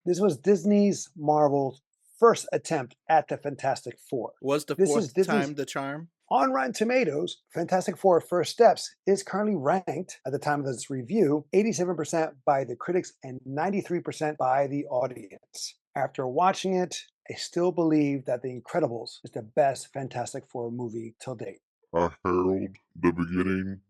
This was Disney's Marvel's first attempt at the Fantastic Four. Was the This is fourth Disney's time the charm? on Rotten Tomatoes. Fantastic Four First Steps is currently ranked at the time of this review 87% by the critics and 93% by the audience. After watching it, I still believe that The Incredibles is the best Fantastic Four movie till date. I herald the beginning.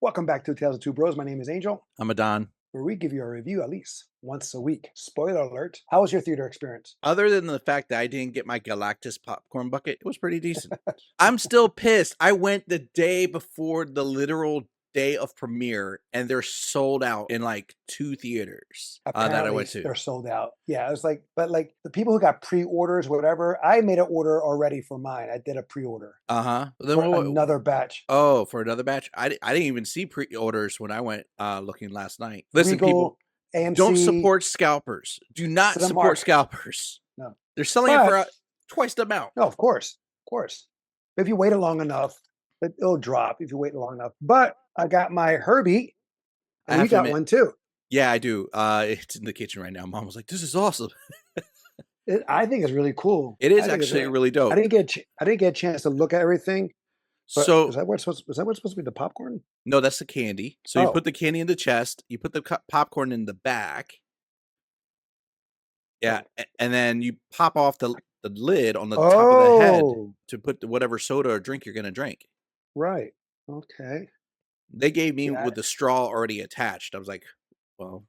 Welcome back to Tales of Two Bros. My name is Angel, I'm a Don. where we give you a review at least once a week. Spoiler alert. How was your theater experience? Other than the fact that I didn't get my Galactus popcorn bucket, it was pretty decent. I'm still pissed. I went the day before the literal day of premiere, and they're sold out in like 2 theaters that I Apparently, went to. they're sold out. Yeah, it was like, but like the people who got pre-orders, whatever, I made an order already for mine. I did a pre-order Then for another batch. Oh, for another batch? I didn't even see pre-orders when I went looking last night. Listen, Regal, people, AMC, don't support scalpers. Do not Cinemark. support scalpers. No. They're selling it for But- twice the amount. No, of course. If you wait long enough, it'll drop if you wait long enough. But I got my Herbie, I and have you to got admit- one too. Yeah, I do. It's in the kitchen right now. Mom was like, "This is awesome." I think it's really cool. It is I think it's actually really dope. I didn't get a chance to look at everything. But So was that what's supposed to be the popcorn? no, that's the candy. So you Oh. put the candy in the chest. You put the popcorn in the back. Yeah, and then you pop off the lid on the top of the head to put whatever soda or drink you're gonna drink. Right. Okay. They gave me Yeah. with the straw already attached. I was like, well,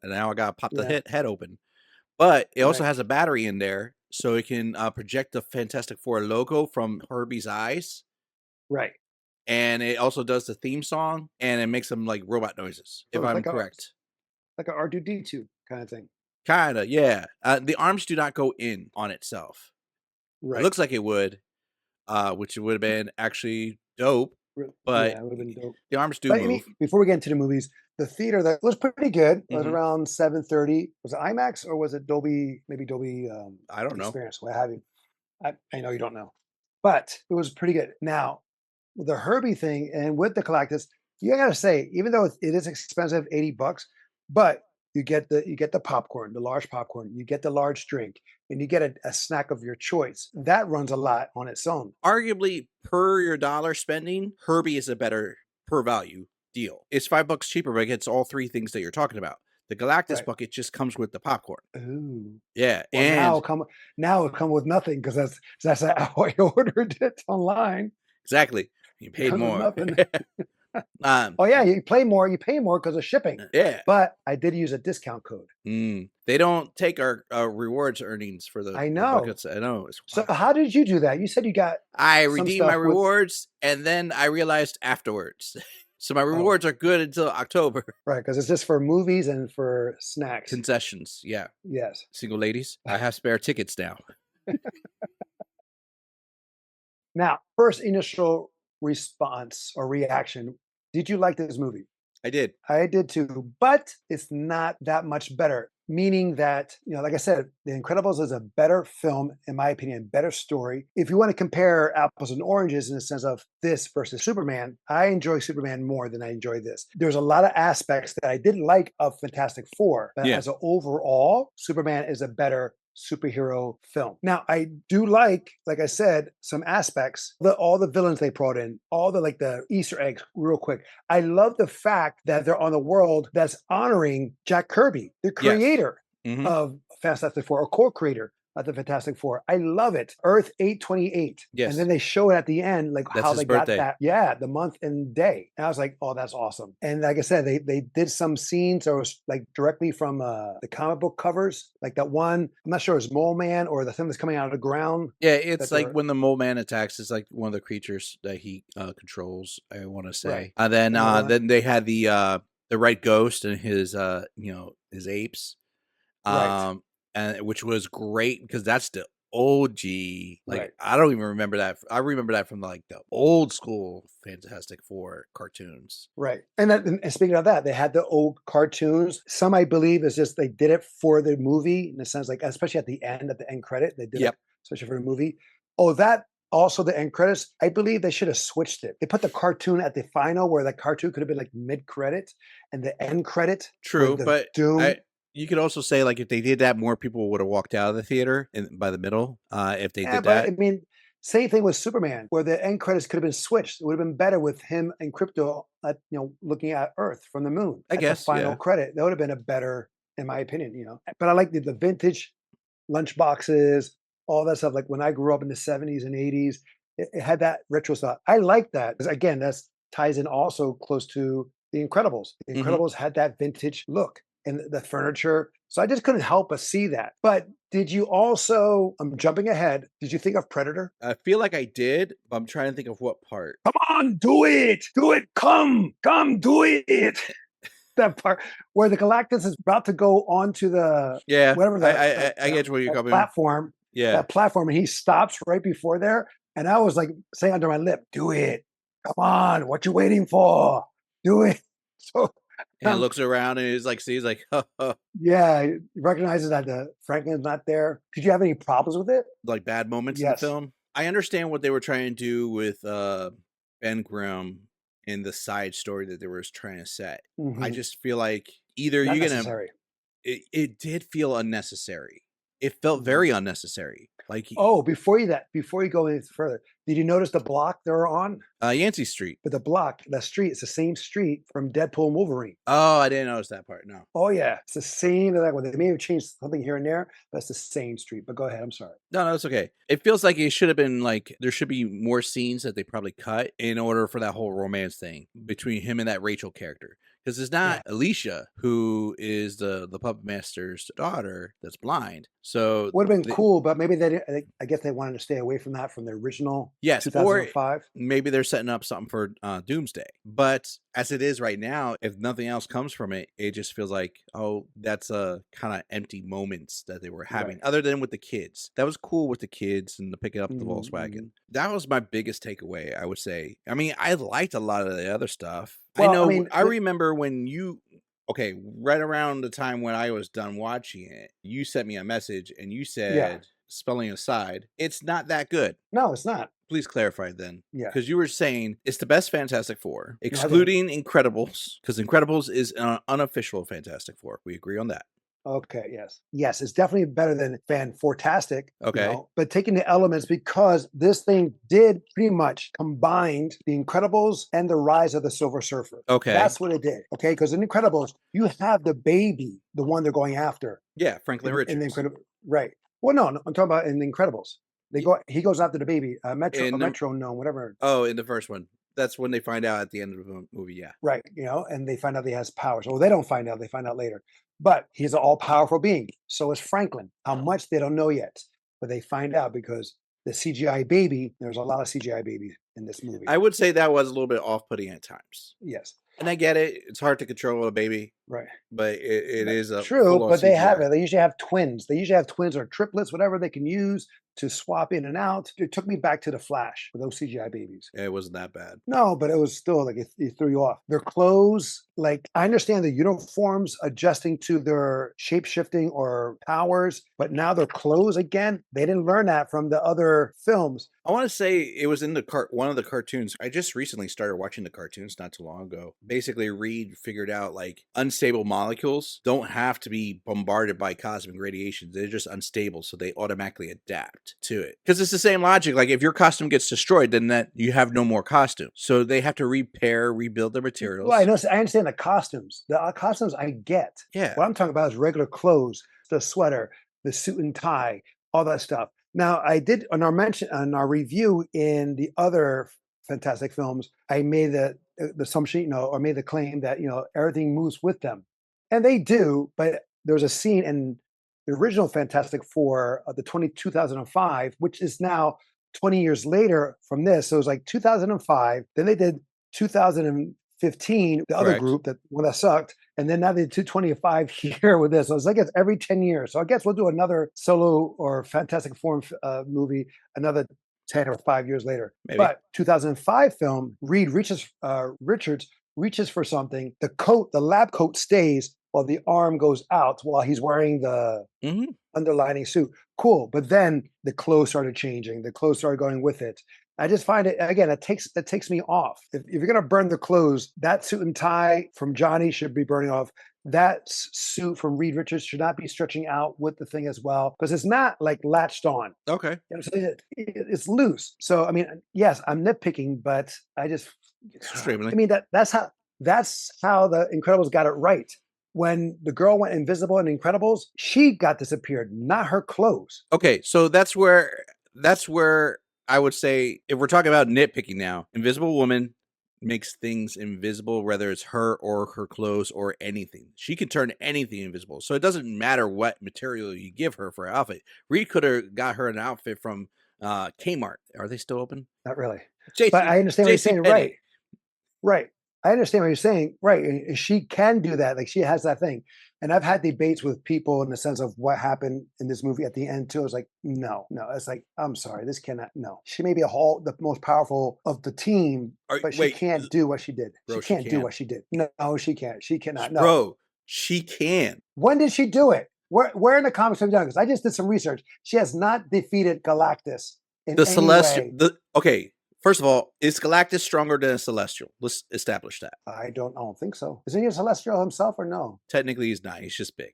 and now I gotta pop the Yeah. head open. But it also Right. has a battery in there, so it can project the Fantastic Four logo from Herbie's eyes, Right. and it also does the theme song, and it makes them like robot noises. If Oh, I'm like a- correct, Like a R2D2 kind of thing. kinda, yeah. The arms do not go in on itself. Right. It looks like it would, which would have been actually dope. but yeah, it would have been dope. The arms do But I move. mean, before we get into the movies, the theater that was pretty good. It was Mhm. around 7:30. Was it IMAX or was it Dolby? Maybe Dolby I don't know. Experience. What have you? I know you don't know, but it was pretty good. Now, with the Herbie thing and with the Galactus, you gotta say, even though it is expensive, $80, but you get the popcorn, the large popcorn, you get the large drink, and you get a snack of your choice. That runs a lot on its own. Arguably, per your dollar spending, Herbie is a better per value deal. It's $5 cheaper, but it gets all 3 things that you're talking about. The Galactus Right. bucket just comes with the popcorn. Ooh. Yeah, Well, and now it come with nothing because that's how I ordered it online. exactly, you paid Comes with more. nothing. Um, Oh yeah, you pay more because of shipping. yeah, But I did use a discount code. they don't take our rewards earnings for the I the know. buckets. I know. It's So wild. how did you do that? You said you got I some redeemed my stuff with- rewards, and then I realized afterwards. So my Oh. rewards are good until October. right because it's just for movies and for snacks. Concessions, yeah. Yes. Single ladies, I have spare tickets now. Now, first initial response or reaction. Did you like this movie? I did. I did too, but it's not that much better. Meaning that, like I said, The Incredibles is a better film, in my opinion, better story. If you want to compare apples and oranges in the sense of this versus Superman, I enjoy Superman more than I enjoy this. There's a lot of aspects that I didn't like of Fantastic Four, but Yeah. as an overall, Superman is a better superhero film. Now, I do like I said, some aspects, all the villains they brought in, all the Easter eggs, real quick. I love the fact that they're on a world that's honoring Jack Kirby, the Yes. creator Mhm. of Fantastic Four, or co-creator of the Fantastic Four. I love it. Earth 828. Yes. And then they show it at the end, That's how his they birthday. got that. Yeah, the month and day. And I was like, oh, that's awesome. And like I said, they did some scenes that was directly from the comic book covers. Like that one, I'm not sure it was Mole Man or the thing that's coming out of the ground. Yeah, it's that like they're- when the mole man attacks, it's like one of the creatures that he controls, I want to say. Right. And then And then they had the Red Ghost and his his apes. Right. And which was great because that's the OG. Like Right. I don't even remember that. I remember that from the old school Fantastic Four cartoons. Right. And speaking of that, they had the old cartoons. Some I believe is just they did it for the movie in the sense especially at the end credit, they did Yep. it especially for the movie. Oh, that also the end credits, I believe they should have switched it. They put the cartoon at the final where the cartoon could have been like mid credit and the end credit True, the but Doom. you could also say like if they did that, more people would have walked out of the theater by the middle. If they Yeah, did but that, I mean, same thing with Superman, where the end credits could have been switched. It would have been better with him and Crypto, looking at Earth from the moon I at the guess, final yeah. credit. That would have been a better, in my opinion. But I like the vintage lunch boxes, all that stuff. Like when I grew up in the 70s and 80s, it had that retro stuff. I like that because again, that's ties in also close to the Incredibles. The Mhm. Incredibles had that vintage look and the furniture. So I just couldn't help but see that. But did you also, I'm jumping ahead, did you think of Predator? I feel like I did, but I'm trying to think of what part. Come on, do it. Do it. Come, do it. That part where the Galactus is about to go onto the Yeah, whatever I get where you're that coming. platform, Yeah, and he stops right before there. And I was like saying under my lip, do it. Come on, what you waiting for? Do it. So and um, looks around and he's like, sees like, yeah, he recognizes that the Franklin's not there. Did you have any problems with it? like bad moments in the Yes. film. I understand what they were trying to do with Ben Grimm in the side story that they were trying to set. I Mhm. just feel like either Not you're gonna necessary. it did feel unnecessary. It felt Mhm. very unnecessary. Like Oh, before you go any further, did you notice the block they're on? Yancey Street. But the block, the street, it's the same street from Deadpool and Wolverine. Oh, I didn't notice that part. No. Oh yeah, it's the same exact one. They may have changed something here and there, but it's the same street. But go ahead. I'm sorry. No, it's okay. It feels like it should have been like there should be more scenes that they probably cut in order for that whole romance thing between him and that Rachel character. Because it's not Alicia who is the puppet master's daughter that's blind. So Would have been cool, but maybe I guess they wanted to stay away from that from the original yes, or 2005. maybe they're setting up something for Doomsday. But as it is right now, if nothing else comes from it, it just feels like, oh, that's a kind of empty moments that they were having, Right. other than with the kids. That was cool with the kids and the picking up the Mhm, Volkswagen. That was my biggest takeaway, I would say. I mean, I liked a lot of the other stuff. Well, I I know mean, I remember when okay, right around the time when I was done watching it, you sent me a message and you said, spelling aside, it's not that good. No, it's not. Please clarify then. Yeah. Because you were saying it's the best Fantastic Four, didn't. excluding Incredibles, because Incredibles is an unofficial Fantastic Four. We agree on that. Okay, yes, it's definitely better than Fantastic. Okay. But taking the elements because this thing did pretty much combined the Incredibles and the Rise of the Silver Surfer. Okay. That's what it did. Okay, because in Incredibles you have the baby, the one they're going after. Yeah, Franklin Richards. In the Incredible, right? Well, no, I'm talking about in the Incredibles. He goes after the baby, metronome, whatever. Oh, in the first one. That's when they find out at the end of the movie, yeah. Right, and they find out he has powers. Well, they don't find out, they find out later. But he's an all-powerful being. So is Franklin. How much they don't know yet, but they find out because the CGI baby, there's a lot of CGI babies in this movie. I would say that was a little bit off-putting at times. Yes. And I get it. It's hard to control a baby, Right. but it is a True, full-on but they have CGI. it. They usually have twins. They usually have twins or triplets, whatever they can use to swap in and out. It took me back to the Flash with those CGI babies. It wasn't that bad. No, but it was still like it threw you off. Their clothes, like I understand the uniforms adjusting to their shape shifting or powers, but now their clothes again, they didn't learn that from the other films. I want to say it was in one of the cartoons. I just recently started watching the cartoons not too long ago. Basically, Reed figured out like unstable molecules don't have to be bombarded by cosmic radiation. They're just unstable, so they automatically adapt to it. Because it's the same logic. Like if your costume gets destroyed, then that you have no more costume. So they have to rebuild their materials. Well, I understand the costumes. The costumes I get. Yeah. What I'm talking about is regular clothes, the sweater, the suit and tie, all that stuff. Now, I did on our review in the other Fantastic films, I made the assumption, or made the claim that everything moves with them, and they do. But there was a scene in the original Fantastic Four, the 2005, which is now 20 years later from this. So it was like 2005. Then they did 2015, the other Correct. group, that one that sucked, and then now they did 225 here with this. So it's like it's every 10 years. So I guess we'll do another solo or Fantastic Four movie another 10 or 5 years later. Maybe. But 2005 film, Richards reaches for something. The lab coat stays, while the arm goes out while he's wearing the Mhm. underlining suit. Cool. But then the clothes started changing. The clothes started going with it. I just find it again. It takes me off. If you're gonna burn the clothes, that suit and tie from Johnny should be burning off. That suit from Reed Richards should not be stretching out with the thing as well because it's not like latched on. Okay. You know what I'm saying? It's loose. So I mean, yes, I'm nitpicking, but I just, Extremely. I mean that's how the Incredibles got it right. When the girl went invisible in Incredibles, she got disappeared, not her clothes. Okay, so that's where I would say if we're talking about nitpicking now, Invisible Woman makes things invisible, whether it's her or her clothes or anything. She can turn anything invisible. So it doesn't matter what material you give her for her outfit. Reed could have got her an outfit from Kmart. Are they still open? Not really. But JC I understand what you're saying. Penney. Right. Right. I understand what you're saying. Right. And she can do that. Like she has that thing. And I've had debates with people in the sense of what happened in this movie at the end too. I was like, no. It's like, I'm sorry, this cannot. No, she may be the most powerful of the team, but she Wait, can't do what she did. bro, She she can't do can. what she did. No, she can't. She cannot. No. Bro, she can. When did she do it? Where in the comics have you done this? I just did some research. She has not defeated Galactus in The any celestial. way. Okay. First of all, is Galactus stronger than a celestial? Let's establish that. I don't think so. Is he a celestial himself or no? Technically, he's not. He's just big.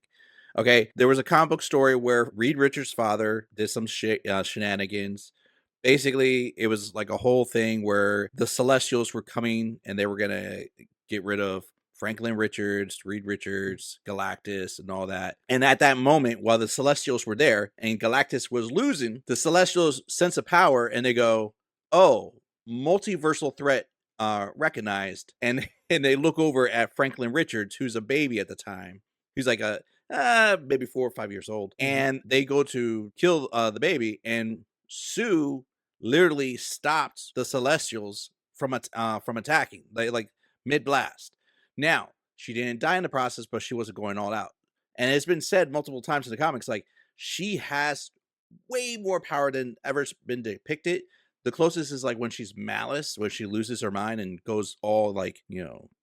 Okay. There was a comic book story where Reed Richards' father did some shenanigans. Basically, it was like a whole thing where the Celestials were coming and they were going to get rid of Franklin Richards, Reed Richards, Galactus, and all that. And at that moment, while the Celestials were there and Galactus was losing, the Celestials sense a power and they go, oh, multiversal threat recognized. And they look over at Franklin Richards, who's a baby at the time. He's like maybe 4 or 5 years old. And they go to kill the baby. And Sue literally stopped the Celestials from attacking, like mid blast. Now, she didn't die in the process, but she wasn't going all out. And it's been said multiple times in the comics, like she has way more power than ever been depicted. The closest is like when she's Malice, when she loses her mind and goes all like,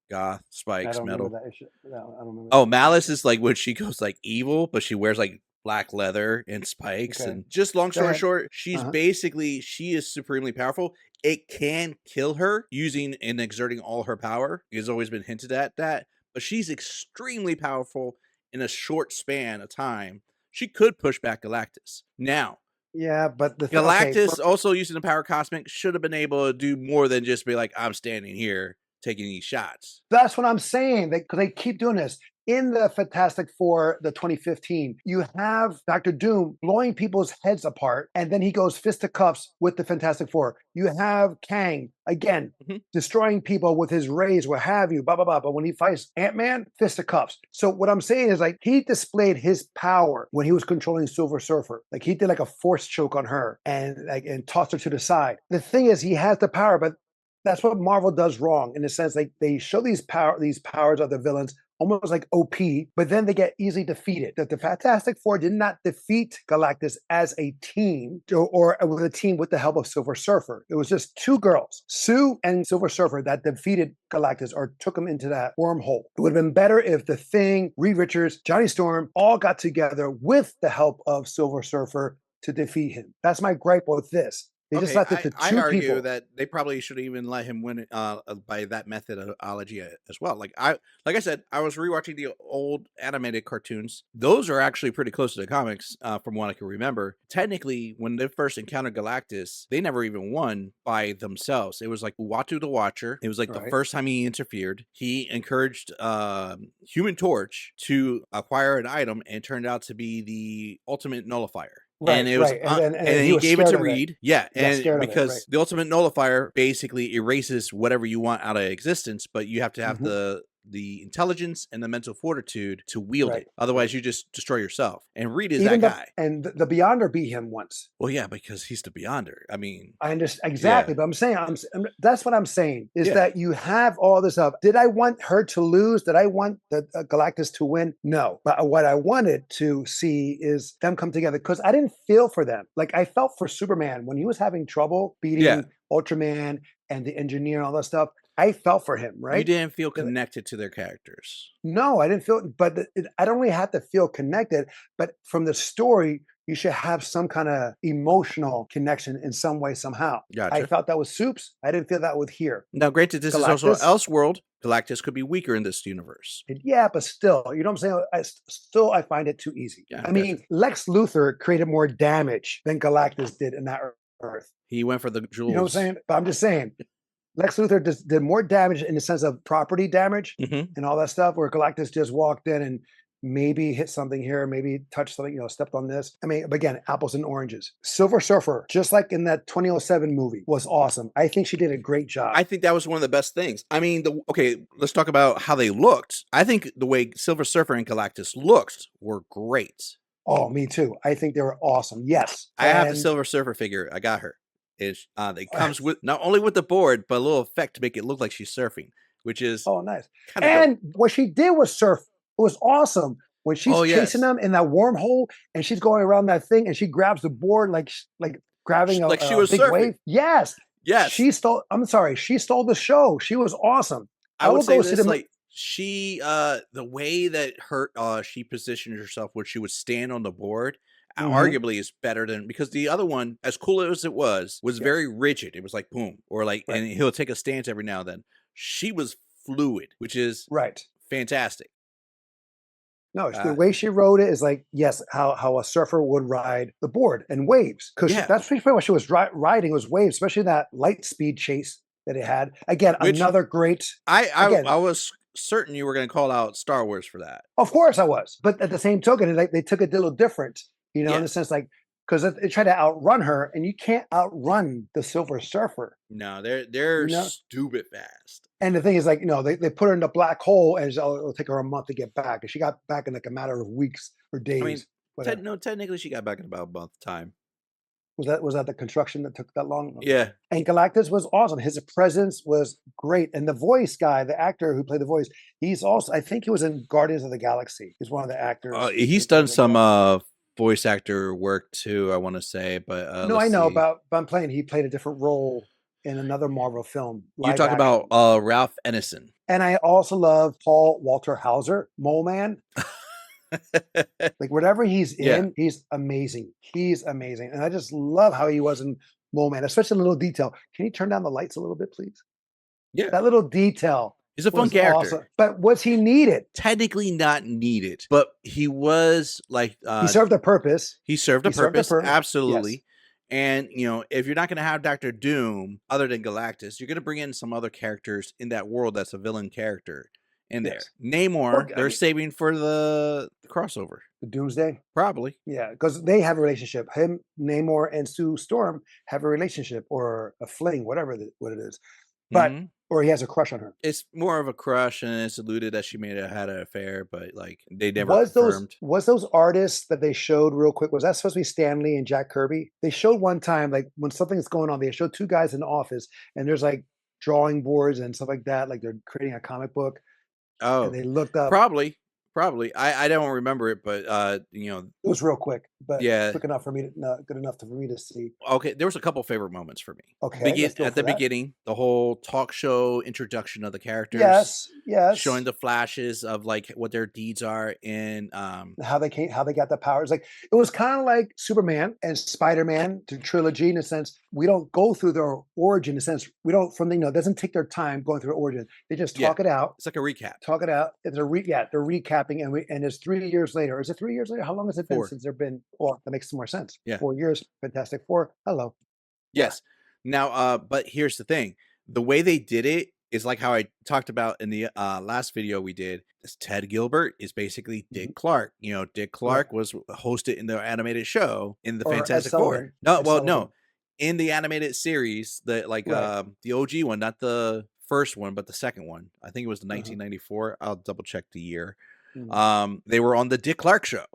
goth, I spikes, don't metal. remember that issue. No, I don't remember. Oh, Malice is like when she goes like evil, but she wears like black leather and spikes. Okay. And just long Go story ahead. short, she is supremely powerful. It can kill her using and exerting all her power. It has always been hinted at that, but she's extremely powerful in a short span of time. She could push back Galactus. Now, Yeah, but the Galactus, also using the power cosmic, should have been able to do more than just be like, I'm standing here taking these shots. that's what I'm saying. Because they keep doing this. In the Fantastic Four, the 2015, you have Dr. Doom blowing people's heads apart, and then he goes fisticuffs with the Fantastic Four. You have Kang, again, destroying people with his rays, what have you, blah, blah, blah. But when he fights Ant-Man, fisticuffs. So what I'm saying is like he displayed his power when he was controlling Silver Surfer. Like he did like a force choke on her and tossed her to the side. The thing is, he has the power, but that's what Marvel does wrong in the sense like they show these powers of the villains almost like OP, but then they get easily defeated. That the Fantastic Four did not defeat Galactus as a team or with a team with the help of Silver Surfer. It was just two girls, Sue and Silver Surfer, that defeated Galactus or took him into that wormhole. It would have been better if the Thing, Reed Richards, Johnny Storm all got together with the help of Silver Surfer to defeat him. That's my gripe with this. They just left it to I two argue people. that they probably should even let him win it by that methodology as well. Like I said, I was rewatching the old animated cartoons. Those are actually pretty close to the comics, from what I can remember. Technically, when they first encountered Galactus, they never even won by themselves. It was like Uatu the Watcher. It was like the first time he interfered. He encouraged Human Torch to acquire an item, and it turned out to be the Ultimate Nullifier. And it was, and he gave it to Reed. Yeah, and because the Ultimate Nullifier basically erases whatever you want out of existence, but you have to have the intelligence and the mental fortitude to wield it. Otherwise, you just destroy yourself. And Reed is Even that guy. And the Beyonder beat him once. Well, yeah, because he's the Beyonder. I mean, I understand exactly, but I'm saying that's what I'm saying is that you have all this up. Did I want her to lose? Did I want the Galactus to win? No, but what I wanted to see is them come together because I didn't feel for them. Like I felt for Superman when he was having trouble beating Ultraman and the Engineer and all that stuff. I felt for him, You right? didn't feel 'Cause connected to their characters. no, I didn't feel, but I don't really have to feel connected. But from the story, you should have some kind of emotional connection in some way, somehow. I Gotcha. felt that with Soups. I didn't feel that with here. Now, granted, this is also Galactus, Elseworld. Galactus could be weaker in this universe. yeah, but still, you know what I'm saying? Still, I find it too easy. Yeah, I gotcha. mean, Lex Luthor created more damage than Galactus did in that Earth. He went for the You know what I'm jewels. saying? But I'm just saying, Lex Luthor just did more damage in the sense of property damage Hmm. and all that stuff, where Galactus just walked in and maybe hit something here, maybe touched something, stepped on this. I mean, but again, apples and oranges. Silver Surfer, just like in that 2007 movie, was awesome. I think she did a great job. I think that was one of the best things. I mean, okay, let's talk about how they looked. I think the way Silver Surfer and Galactus looked were great. Oh, me too. I think they were awesome. Yes. I have the And Silver Surfer figure. I got her. It comes with not only with the board, but a little effect to make it look like she's surfing, which is oh, nice. kind of dope. And what she did was surf. It was awesome. When she's Oh, chasing yes. them in that wormhole and she's going around that thing and she grabs the board like grabbing Like she a was big surfing. wave. Yes. Yes, She stole, I'm sorry, she stole the show. She was awesome. I I would will say go see this them. like she the way that she positioned herself where she would stand on the board Mhm. arguably is better than because the other one, as cool as it was Yes. very rigid. It was like boom, or like Right. and he'll take a stance every now and then. She was fluid, which is Right. fantastic. No, the Uh, way she rode it is like, yes, how a surfer would ride the board and waves. Because Yeah. that's pretty much what she was riding was waves, especially that light speed chase that it had. Again, Which- another great, I Again- I was certain you were going to call out Star Wars for that. of course I was. But at the same token, they took it a little different, in the Yes. sense like, because they tried to outrun her, and you can't outrun the Silver Surfer. No, they're No. stupid fast. And the thing is, like, they put her in the black hole, and it'll take her a month to get back. And she got back in like a matter of weeks or days. mean, whatever. No, technically she got back in about a month time. Was that the construction that took that long? Yeah. And Galactus was awesome. His presence was great. And the voice guy, the actor who played the voice, he's also, I think he was in Guardians of the Galaxy. He's one of the actors. He's done some voice actor work too, I want to say, but No, let's I know see. but I'm playing. He played a different role in another Marvel film. You live talk action. about Ralph Ennison. And I also love Paul Walter Hauser, Mole Man. Like whatever he's Yeah. in, he's amazing. He's amazing. And I just love how he was in Mole Man, especially a little detail. Can you turn down the lights a little bit, please? Yeah. That little detail. He's a fun was character. awesome. But was he needed? Technically not needed, but he was like He served a purpose. he served a he served a purpose, purpose, absolutely. yes. And if you're not going to have Doctor Doom other than Galactus, you're going to bring in some other characters in that world that's a villain character in there. Yes. Namor, Or, I they're mean- saving for the crossover, The Doomsday. probably. Yeah, because they have a relationship. Him, Namor, and Sue Storm have a relationship or a fling, whatever what it is. But Mhm. or he has a crush on her. It's more of a crush, and it's alluded that she may have had an affair, but like they never Was confirmed. those artists that they showed real quick? Was that supposed to be Stan Lee and Jack Kirby? They showed one time, like when something's going on, they showed two guys in the office, and there's like drawing boards and stuff like that, like they're creating a comic book. Oh, And they looked up. probably. I don't remember it, but It was real quick, but Yeah. quick enough for me to not good enough for me to see. okay, there was a couple favorite moments for me. Okay, let's go At for the that. beginning, the whole talk show introduction of the characters. Yes. Showing the flashes of like what their deeds are in how they got the powers. Like it was kind of like Superman and Spider-Man to trilogy in a sense. We don't go through their origin in a sense. We don't it doesn't take their time going through origin. They just Yeah. talk it out. it's like a recap. Talk it out. It's they're recapping, and it's 3 years later. Is it 3 years later? How long has it been 4. since there been? Well, that makes some more sense. Yeah. 4 years. Fantastic Four. Hello. Yeah. Yes. Now but here's the thing. The way they did it is like how I talked about in the last video we did. Is Ted Gilbert is basically Dick Clark. Dick Clark was hosted in the animated show in the Or Ed Fantastic Sullivan. Four. No, Ed well, Sullivan. no. In the animated series, the Right. the OG one, not the first one, but the second one. I think it was the Uh-huh. 1994. I'll double check the year. Mhm. They were on the Dick Clark show.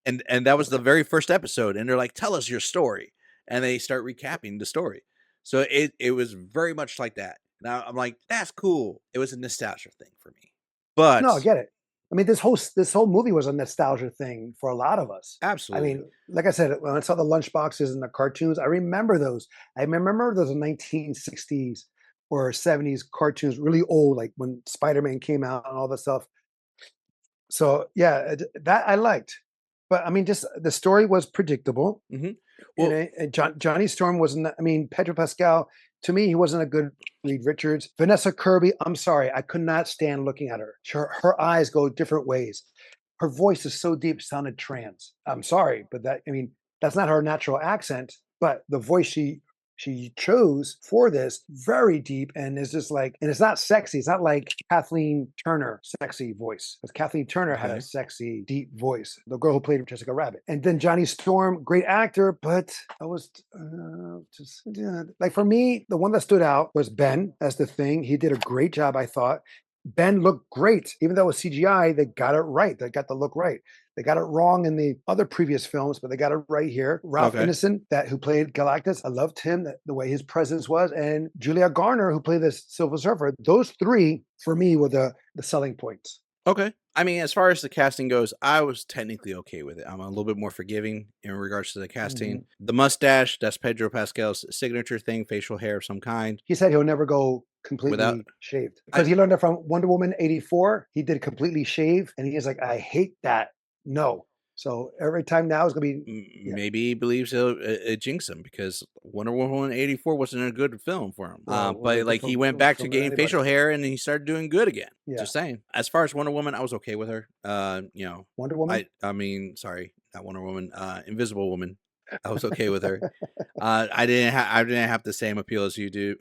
And that was the very first episode. And they're like, tell us your story. And they start recapping the story. So it was very much like that. Now I'm like, that's cool. It was a nostalgia thing for me. But No, I get it. I mean, this whole movie was a nostalgia thing for a lot of us. I absolutely. mean, like I said, when I saw the lunch boxes and the cartoons, I remember those. I remember those in 1960s or 70s cartoons, really old, like when Spider-Man came out and all that stuff. So yeah, that I liked. But I mean, just the story was predictable. Hmm. And, Well, Johnny Storm wasn't. I mean, Pedro Pascal. To me, he wasn't a good Reed Richards. Vanessa Kirby. I'm sorry, I could not stand looking at her. Her eyes go different ways. Her voice is so deep, sounded trans. I'm sorry, but that I mean, that's not her natural accent. But the voice she chose for this very deep and is just like, and it's not sexy. It's not like Kathleen Turner sexy voice, because Kathleen Turner had a okay. sexy deep voice, the girl who played Jessica Rabbit. And then Johnny Storm, great actor, but I was just like, for me, the one that stood out was Ben as the Thing. He did a great job, I thought. Ben looked great, even though it was CGI. They got it right. They got the look right. They got it wrong in the other previous films, but they got it right here. Ralph Okay. Ineson, who played Galactus, I loved him, the way his presence was, and Julia Garner, who played the Silver Surfer. Those three, for me, were the selling points. Okay. I mean, as far as the casting goes, I was technically okay with it. I'm a little bit more forgiving in regards to the casting. The mustache, that's Pedro Pascal's signature thing, facial hair of some kind. He said he'll never go completely Without, shaved because he learned it from Wonder Woman 84. He did completely shave, and he's like, I hate that. No. So every time now is going to be, maybe he believes it jinx him because Wonder Woman 84 wasn't a good film for him. Well, But like he went back to getting facial hair and he started doing good again. Yeah. Just saying. As far as Wonder Woman, I was okay with her. You know, Wonder Woman. I mean, sorry, not Wonder Woman. Invisible Woman. I was okay with her. I didn't have the same appeal as you do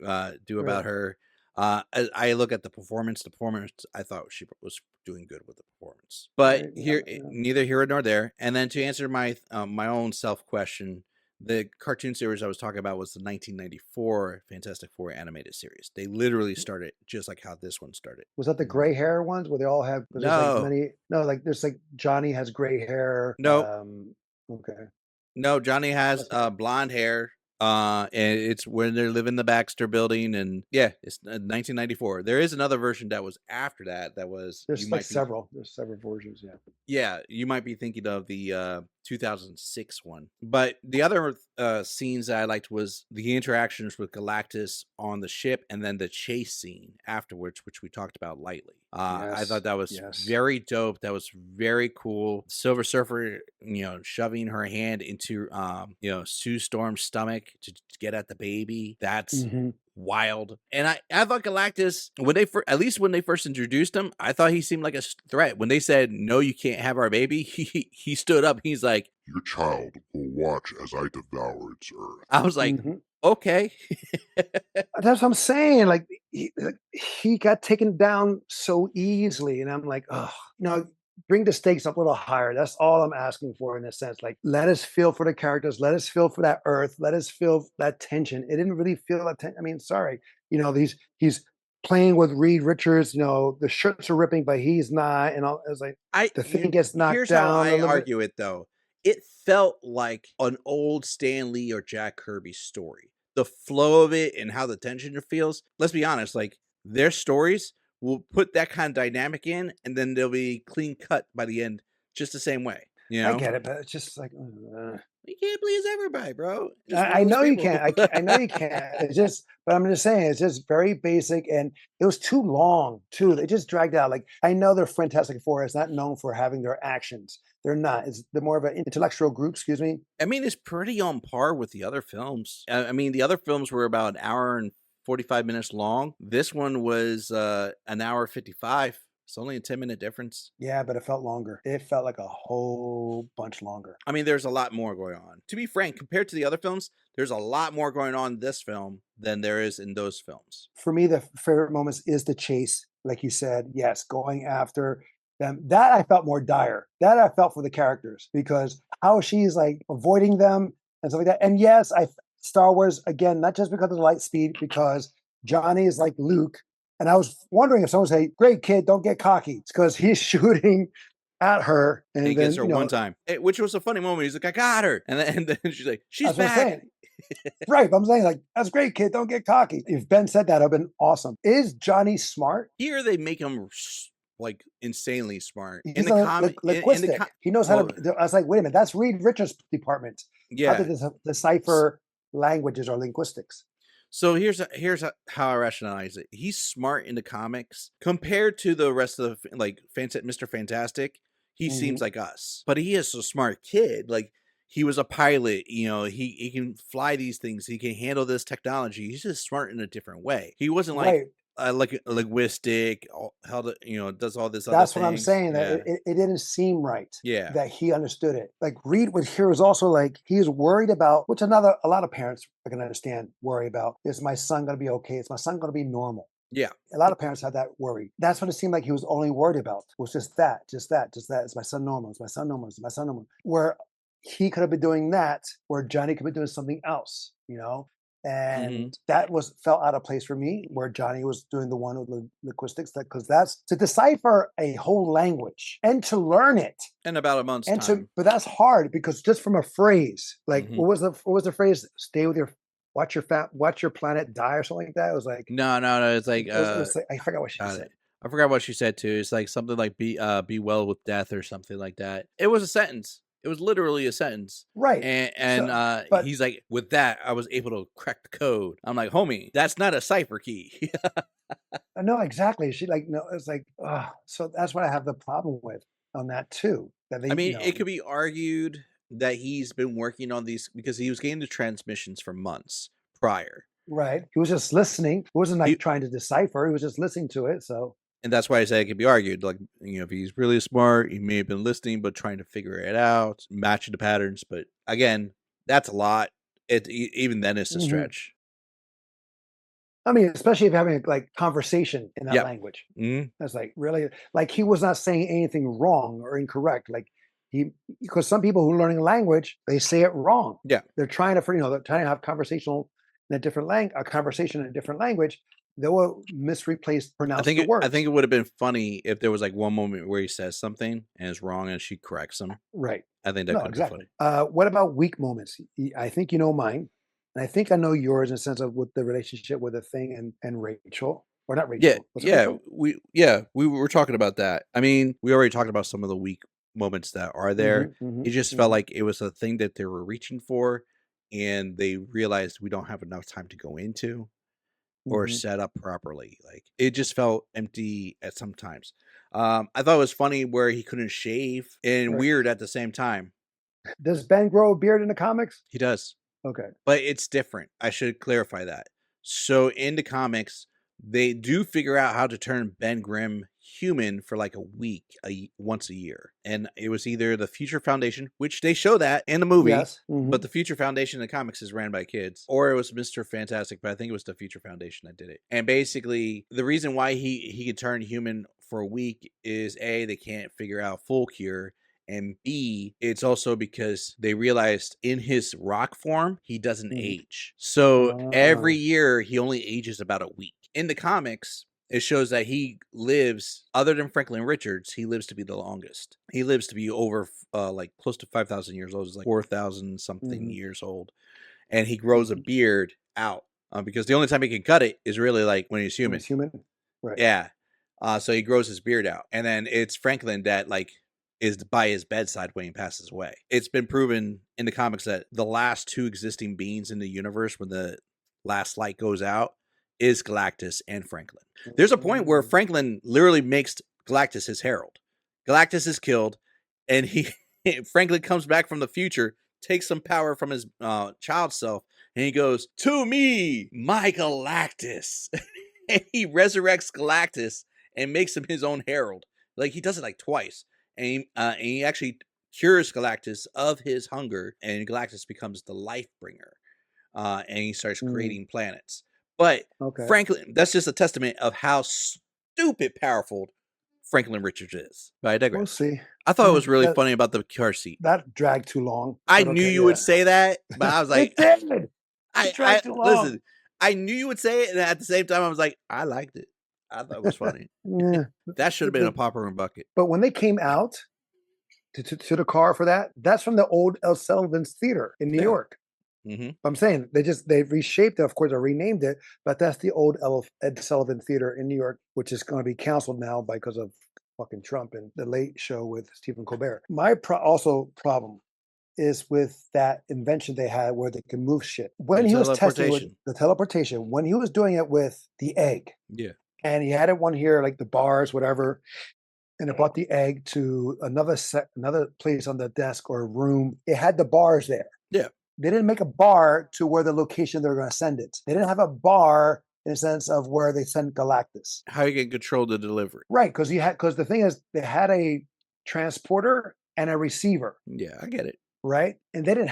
about her. I look at the performance. The performance, I thought she was doing good with the performance. But neither here nor there. And then to answer my my own self question, the cartoon series I was talking about was the 1994 Fantastic Four animated series. They literally started just like how this one started. Was that the gray hair ones where they all have? No. Like there's like Johnny has gray hair. No. Okay. No, Johnny has blonde hair. And it's when they live in the Baxter building, and yeah, it's 1994. There is another version that was after that. That was there's several versions. Yeah, you might be thinking of the 2006 one. But the other scenes that I liked was the interactions with Galactus on the ship, and then the chase scene afterwards, which we talked about lightly. I thought that was very dope. That was very cool. Silver Surfer, shoving her hand into Sue Storm's stomach to get at the baby. That's wild. And I thought Galactus, at least when they first introduced him, I thought he seemed like a threat. When they said, "No, you can't have our baby," he stood up. He's like, "Your child will watch as I devour its earth." I was like, okay. That's what I'm saying. Like he got taken down so easily, and I'm like, oh, bring the stakes up a little higher. That's all I'm asking for in a sense. Like, let us feel for the characters. Let us feel for that earth. Let us feel that tension. It didn't really feel that tension. I mean, sorry. He's playing with Reed Richards. The shirts are ripping, but he's not. And all, it's like the Thing gets knocked here's down. Here's how I argue it, though. It felt like an old Stan Lee or Jack Kirby story. The flow of it and how the tension feels. Let's be honest. Like their stories will put that kind of dynamic in, and then they'll be clean cut by the end, just the same way. I get it, but it's just like you can't please everybody, bro. I know you can't. I know you can't. It's just, but I'm just saying, it's just very basic, and it was too long too. They just dragged out. Like I know they're Fantastic Four. It's not known for having their actions. They're not. They're more of an intellectual group. Excuse me. I mean, it's pretty on par with the other films. I mean, the other films were about an hour and 45 minutes long. This one was an hour 55. It's only a 10-minute difference. Yeah, but it felt longer. It felt like a whole bunch longer. I mean, there's a lot more going on. To be frank, compared to the other films, there's a lot more going on in this film than there is in those films. For me, the favorite moments is the chase. Like you said, yes, going after them. That I felt more dire. That I felt for the characters, because how she's like avoiding them and stuff like that. And yes, Star Wars, again, not just because of the light speed, because Johnny is like Luke. And I was wondering if someone would say, "Great kid, don't get cocky." It's because he's shooting at her. And he gets her one time, which was a funny moment. He's like, "I got her." And then she's like, "She's back." Right. But I'm saying, like, that's great, kid. Don't get cocky. If Ben said that, it would have been awesome. Is Johnny smart? Here they make him like insanely smart. He's in the comic, he knows how to. I was like, wait a minute, that's Reed Richards' department. Yeah. How to decipher languages or linguistics. So how I rationalize it. He's smart in the comics compared to the rest of the like Mr. Fantastic. He Hmm. seems like us, but he is a smart kid. Like he was a pilot. He can fly these things. He can handle this technology. He's just smart in a different way. He wasn't like Right. like a linguistic, does all this other That's what I'm things. saying. That Yeah, it didn't seem right yeah, that he understood it. Like Reed was here was also like he was worried about, which a lot of parents I can understand worry about. Is my son going to be okay? Is my son going to be normal? yeah. A lot of parents have that worry. That's what it seemed like he was only worried about was just that, just that, just that. Is my son normal? Is my son normal? Is my son normal? Where he could have been doing that, where Johnny could be doing something else, Hmm. and that was felt out of place for me, where Johnny was doing the one with linguistics, because that's to decipher a whole language and to learn it, In about a month's and to time. but that's hard because just from a phrase, like Hmm. what was the phrase? Stay with your watch your planet die or something like that. It was like No, no, no. It's it like was, it was like, I forgot what she got said. it. I forgot what she said too. It's like something like be well with death or something like that. It was a sentence. It was literally a sentence. Right. So, And but he's like, with that, I was able to crack the code. I'm like, homie, that's not a cipher key. no, exactly. She like no, it's like so that's what I have the problem with on that too. That I they, mean, it could be argued that he's been working on these because he was getting the transmissions for months prior. right. He was just listening. He wasn't like He trying to decipher. He was just listening to it. So And that's why I say it could be argued. Like, if he's really smart, he may have been listening, but trying to figure it out, matching the patterns. But again, that's a lot. Even then, it's a mhm. stretch. I mean, especially if you're having like conversation in that Yep. language. Mhm. That's like really like he was not saying anything wrong or incorrect. Like he because some people who are learning a language, they say it wrong. Yeah. They're trying to they're trying to have conversational in a different a conversation in a different language. They will misreplace pronounce the I think words. it would have been funny if there was like one moment where he says something and it's wrong and she corrects him. Right. I think that No, could have been funny. exactly. What about weak moments? I think you know mine, and I think I know yours in the sense of with the relationship with the thing and Rachel, or not Yeah, Rachel. Was it Rachel? we were talking about that. I mean, we already talked about some of the weak moments that are there. Hmm. Hmm. It just felt Hmm. like it was a thing that they were reaching for, and they realized we don't have enough time to go into or Hmm. set up properly. Like it just felt empty at some times. I thought it was funny where he couldn't shave and Right. weird at the same time. Does Ben grow a beard in the comics? He does. Okay. But it's different. I should clarify that. So in the comics, they do figure out how to turn Ben Grimm human for like a week, once a year. And it was either the Future Foundation, which they show that in the movie, Yes. Hmm. but the Future Foundation in the comics is ran by kids, or it was Mr. Fantastic, but I think it was the Future Foundation that did it. And basically, the reason why he could turn human for a week is A, they can't figure out full cure, and B, it's also because they realized in his rock form, he doesn't Hmm. age. So every Ah. year, he only ages about a week. In the comics, it shows that he lives, other than Franklin Richards, he lives to be the longest. He lives to be over like close to 5,000 years old. He's like 4,000 something Hmm. years old. And he grows a Hmm. beard out because the only time he can cut it is really like when he's When human. he's human. Right. Yeah. So he grows his beard out. And then it's Franklin that like is by his bedside when he passes away. It's been proven in the comics that the last two existing beings in the universe when the last light goes out is Galactus and Franklin. There's a point where Mm. Franklin literally makes Galactus his herald. Galactus is killed and he Franklin comes back from the future, takes some power from his child self, and he goes, "To me, my Galactus." And he resurrects Galactus and makes him his own herald. Like he does it like twice, and he actually cures Galactus of his hunger, and Galactus becomes the life bringer, and he starts Mm. creating planets. But Okay. Franklin, that's just a testament of how stupid powerful Franklin Richards is. But I We'll digress. see. I thought it Yeah, was really funny about the car seat. that dragged too long, I but knew okay, you would yeah. say that, but I was like, It did. It I dragged too long. listen. I knew you would say it, and at the same time, I was like, I liked it. I thought it was funny. Yeah. That should have been a The popcorn bucket. but when they came out to the car for that, that's from the old El Sullivan's Theater in New Yeah. York. Hmm. I'm saying they reshaped it, of course, or renamed it, but that's the old Ed Sullivan Theater in New York, which is going to be canceled now because of fucking Trump and the Late Show with Stephen Colbert. My also problem is with that invention they had where they can move shit. When The he was testing with teleportation. the teleportation, when he was doing it with the egg, Yeah. and he had it one here, like the bars, whatever, and it brought the egg to another place on the desk or room. It had the bars there. Yeah. They didn't make a bar to where the location they were going to send it. They didn't have a bar in the sense of where they sent Galactus. How you can control the delivery. Right, because the thing is they had a transporter and a receiver, Yeah, I get it. right? And they didn't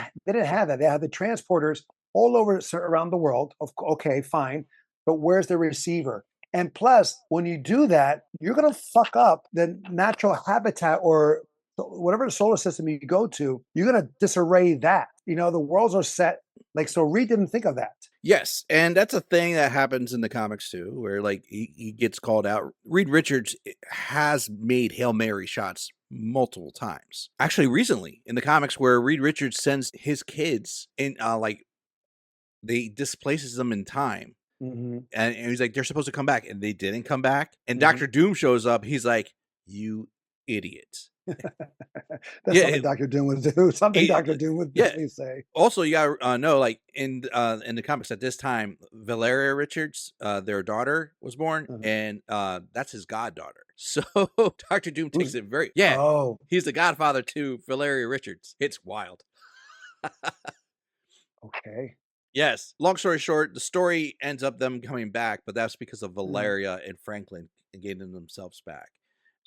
have that. They had the transporters all over around the world. Okay, fine, but where's the receiver? And plus, when you do that, you're gonna fuck up the natural habitat or whatever the solar system you go to. You're gonna disarray that. The worlds are set like so. Reed didn't think of that. Yes, and that's a thing that happens in the comics too, where like he gets called out. Reed Richards has made Hail Mary shots multiple times. Actually, recently in the comics, where Reed Richards sends his kids in, they displaces them in time, Mhm. and he's like, they're supposed to come back, and they didn't come back. And Mhm. Doctor Doom shows up. He's like, "You idiot." That's Yeah, something Doctor Doom would do. Something it- Doctor Doom would yeah. definitely say. Also, you gotta know, like in the comics at this time, Valeria Richards, their daughter was born, Mhm. and that's his goddaughter. So Doctor Doom takes Who's- it very Oh, he's the godfather to Valeria Richards. It's wild. okay. Yes. Long story short, the story ends up them coming back, but that's because of Valeria and Franklin gaining themselves back.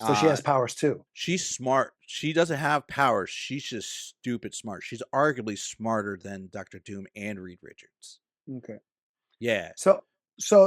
So she has powers too. She's smart. She doesn't have powers. She's just stupid smart. She's arguably smarter than Doctor Doom and Reed Richards. Okay. Yeah. So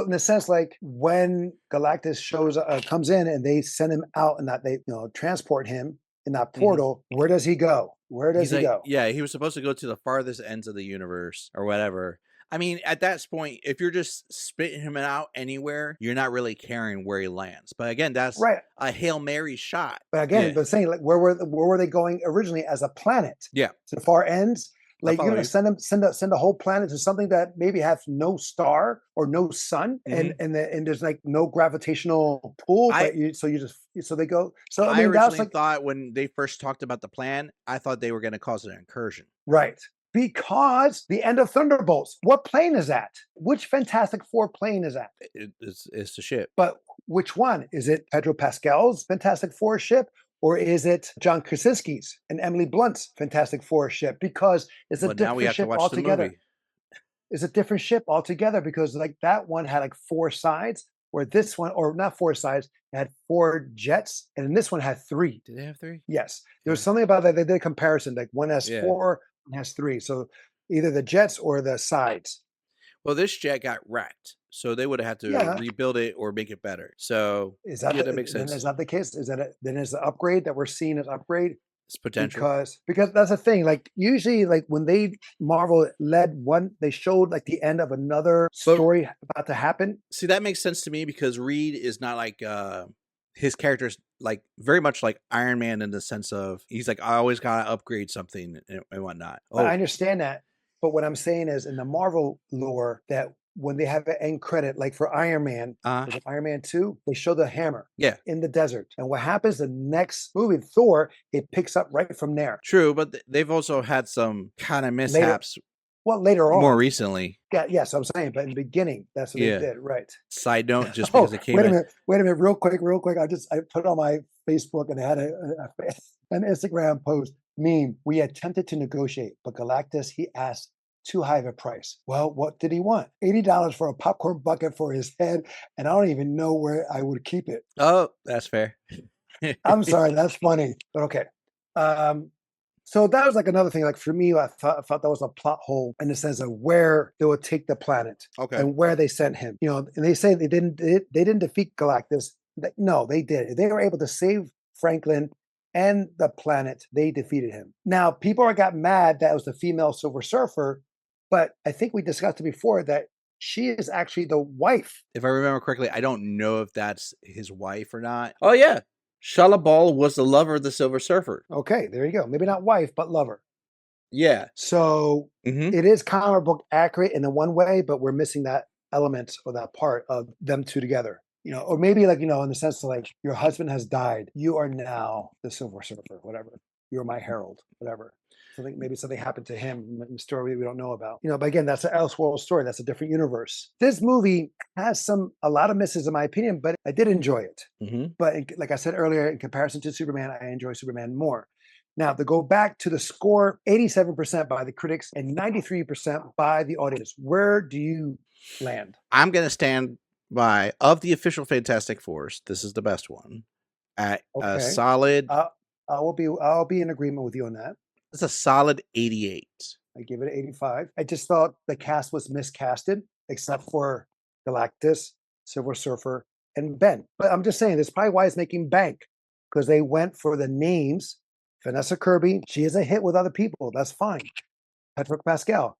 in a sense, like when Galactus comes in and they send him out and that they transport him in that portal, where does he go? Where does he go? Yeah, he was supposed to go to the farthest ends of the universe or whatever. I mean, at that point, if you're just spitting him out anywhere, you're not really caring where he lands. But again, that's Right. a Hail Mary shot. But again, Yeah. but saying like where were they going originally as a planet? Yeah. To the far ends. Like follow you're gonna you. send a whole planet to something that maybe has no star or no sun, and there's like no gravitational pull. So they go. So I I mean that's originally like thought when they first talked about the plan, I thought they were going to cause an incursion. right. Because the end of Thunderbolts. What plane is that? Which Fantastic Four plane is that? It's the ship. But which one? Is it Pedro Pascal's Fantastic Four ship? Or is it John Krasinski's and Emily Blunt's Fantastic Four ship? Because it's a But now we different have to ship watch the altogether. movie. It's a different ship altogether because like that one had like 4 sides, where this one, or not 4 sides, it had 4 jets, and then this one had 3. Did they have 3? Yes. There was Yeah. something about that. They did a comparison. Like one has Yeah. 4, one has 3. So either the jets or the sides. Well, this jet got wrecked, so they would have had to Yeah. rebuild it or make it better. So Is that yeah, that makes then sense. is that the case? Is that then is the upgrade that we're seeing as upgrade? It's potential. Because that's the thing. Like usually, like when Marvel led one, they showed like the end of another But- story about to happen. See, that makes sense to me because Reed is not like his character's like very much like Iron Man in the sense of he's like, I always gotta upgrade something and whatnot. I understand that, but what I'm saying is in the Marvel lore that when they have an end credit, like for Iron Man, was it Iron Man 2, they show the hammer Yeah. in the desert. And what happens the next movie, Thor, it picks up right from there. True, but they've also had some kind of mishaps Well, later on. more recently. Yeah, yes, I'm saying, but in the beginning, that's what Yeah. they did, right? Side note, just Oh, because it came wait a in. minute, real quick. I put it on my Facebook and I had an Instagram post meme. We attempted to negotiate, but Galactus, he asked too high of a price. Well, what did he want? $80 for a popcorn bucket for his head, and I don't even know where I would keep it. Oh, that's fair. I'm sorry, that's funny, but okay. So that was like another thing. Like for me, I thought that was a plot hole in the sense of where they would take the planet Okay. and where they sent him. And they say they didn't defeat Galactus. No, they did. They were able to save Franklin and the planet. They defeated him. Now people got mad that it was the female Silver Surfer, but I think we discussed it before that she is actually the wife. If I remember correctly, I don't know if that's his wife or not. Oh yeah, Shala Ball was the lover of the Silver Surfer. Okay, there you go. Maybe not wife, but lover. Yeah. So it is comic book accurate in the one way, but we're missing that element or that part of them two together. Or maybe like, in the sense of like your husband has died. You are now the Silver Surfer, whatever. you're my herald, whatever. Something maybe something happened to him in the story we don't know about. But again, that's an Elseworld story. That's a different universe. This movie has a lot of misses in my opinion, but I did enjoy it. But like I said earlier, in comparison to Superman, I enjoy Superman more. Now, to go back to the score, 87% by the critics and 93% by the audience. Where do you land? I'm going to stand by, of the official Fantastic Fours, this is the best one. At a solid... I'll be in agreement with you on that. It's a solid 88. I give it 85. I just thought the cast was miscasted, except for Galactus, Silver Surfer, and Ben. But I'm just saying, that's probably why it's making bank, because they went for the names. Vanessa Kirby, she is a hit with other people. That's fine. Pedro Pascal,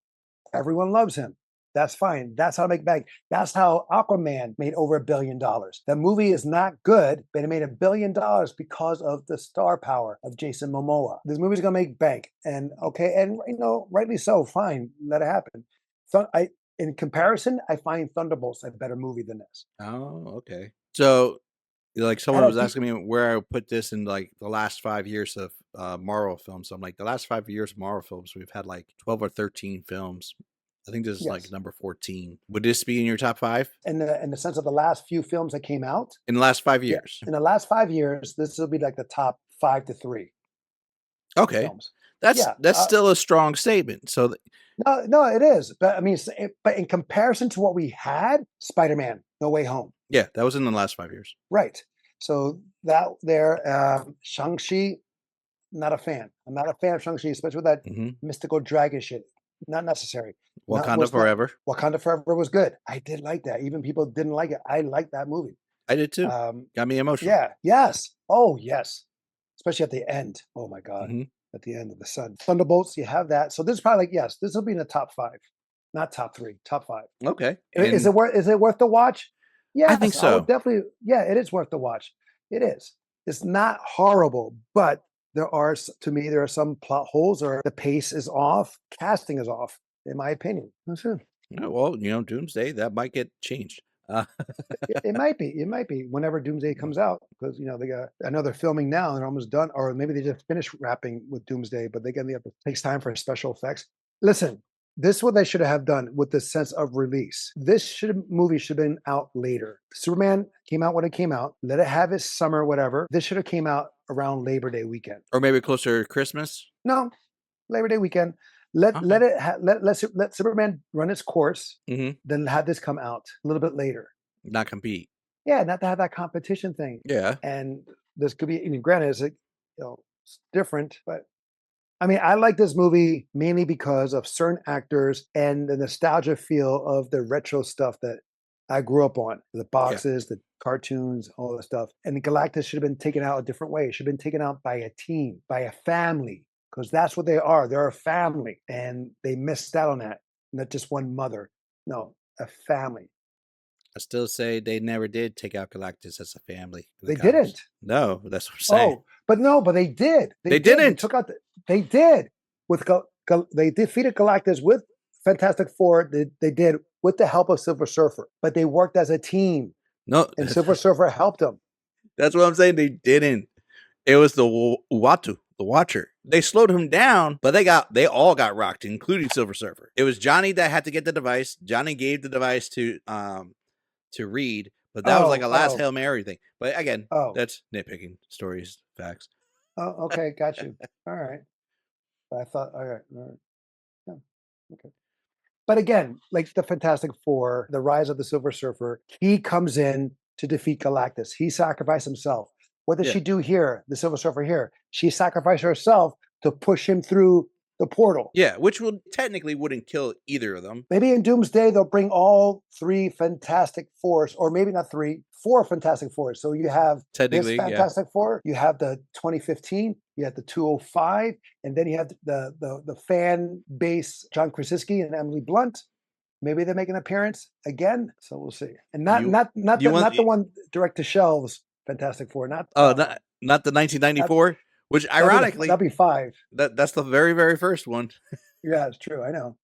everyone loves him. That's fine. That's how to make bank. That's how Aquaman made over $1 billion. The movie is not good, but it made $1 billion because of the star power of Jason Momoa. This movie's gonna make bank, and rightly so. Fine, let it happen. So in comparison, I find Thunderbolts a better movie than this. Oh, okay. So, like, someone was asking me where I would put this in like the last 5 years of Marvel films. So I'm like, the last 5 years of Marvel films, we've had like 12 or 13 films. I think this is like number 14. Would this be in your top 5? In the sense of the last few films that came out? In the last 5 years. In the last 5 years, this will be like the top 5 to 3. Okay. Films. That's still a strong statement. So no, it is. But I mean, but in comparison to what we had, Spider-Man, No Way Home. Yeah, that was in the last 5 years. Right. So that there, Shang-Chi, not a fan. I'm not a fan of Shang-Chi, especially with that mystical dragon shit. Not necessary. Wakanda Forever. Wakanda Forever was good. I did like that. Even people didn't like it. I liked that movie. I did too. Got me emotional. Yeah. Yes. Oh, yes. Especially at the end. Oh my God. At the end of the sun. Thunderbolts, you have that. So this is probably like, yes, this will be in the top 5. Not top 3, top 5. Okay. Is it worth the watch? Yeah, I think so. Definitely. Yeah, it is worth the watch. It is. It's not horrible, but there are some plot holes, or the pace is off, casting is off, in my opinion. That's it. Well, Doomsday, that might get changed. It might be. It might be whenever Doomsday comes out, because I know they're filming now and they're almost done, or maybe they just finished wrapping with Doomsday, but it takes time for special effects. Listen, this is what they should have done with the sense of release. Movie should have been out later. Superman came out when it came out. Let it have its summer, whatever. This should have came out around Labor Day weekend, or maybe closer to Christmas. No, Labor Day weekend. Let Superman run its course. Then have this come out a little bit later. Not compete. Yeah, not to have that competition thing. Yeah, and this could be. Granted, it's different, but I mean, I like this movie mainly because of certain actors and the nostalgia feel of the retro stuff that I grew up on. The boxes, the cartoons, all the stuff. And Galactus should have been taken out a different way. It should have been taken out by a team, by a family, because that's what they are. They're a family. And they missed out on that. Not just one mother. No, a family. I still say they never did take out Galactus as a family. They didn't. No, that's what I'm saying. But they did. They didn't. They did. They defeated Galactus with Fantastic Four. They did with the help of Silver Surfer, but they worked as a team. No, and Silver Surfer helped them. That's what I'm saying. They didn't. It was the Uatu, the Watcher. They slowed him down, but they all got rocked, including Silver Surfer. It was Johnny that had to get the device. Johnny gave the device to Reed, but that was like a last Hail Mary thing. But again, that's nitpicking, stories, facts. Oh, okay, got you. All right. I thought, all right. Yeah, okay. But again, like the Fantastic Four, the rise of the Silver Surfer, he comes in to defeat Galactus. He sacrificed himself. What does she do here, the Silver Surfer here? She sacrificed herself to push him through the portal. Yeah, which technically wouldn't kill either of them. Maybe in Doomsday, they'll bring all 3 Fantastic Fours, or maybe not 3, 4 Fantastic Fours. So you have this Fantastic Four, you have the 2015, you have the 205, and then you have the fan base, John Krasinski and Emily Blunt. Maybe they make an appearance again. So we'll see. And not the one direct to shelves Fantastic Four. Not the 1994. Which ironically, that'd be 5. That's the very, very first one. Yeah, it's true. I know,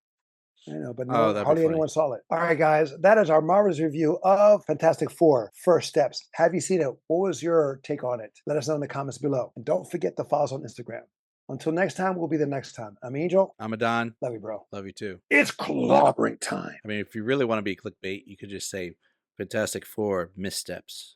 but hardly anyone saw it. All right, guys, that is our marvelous review of Fantastic Four: First Steps. Have you seen it? What was your take on it? Let us know in the comments below. And don't forget to follow us on Instagram. Until next time, will be the next time. I'm Angel. I'm Adon. Love you, bro. Love you too. It's clobbering time. I mean, if you really want to be clickbait, you could just say Fantastic Four missteps.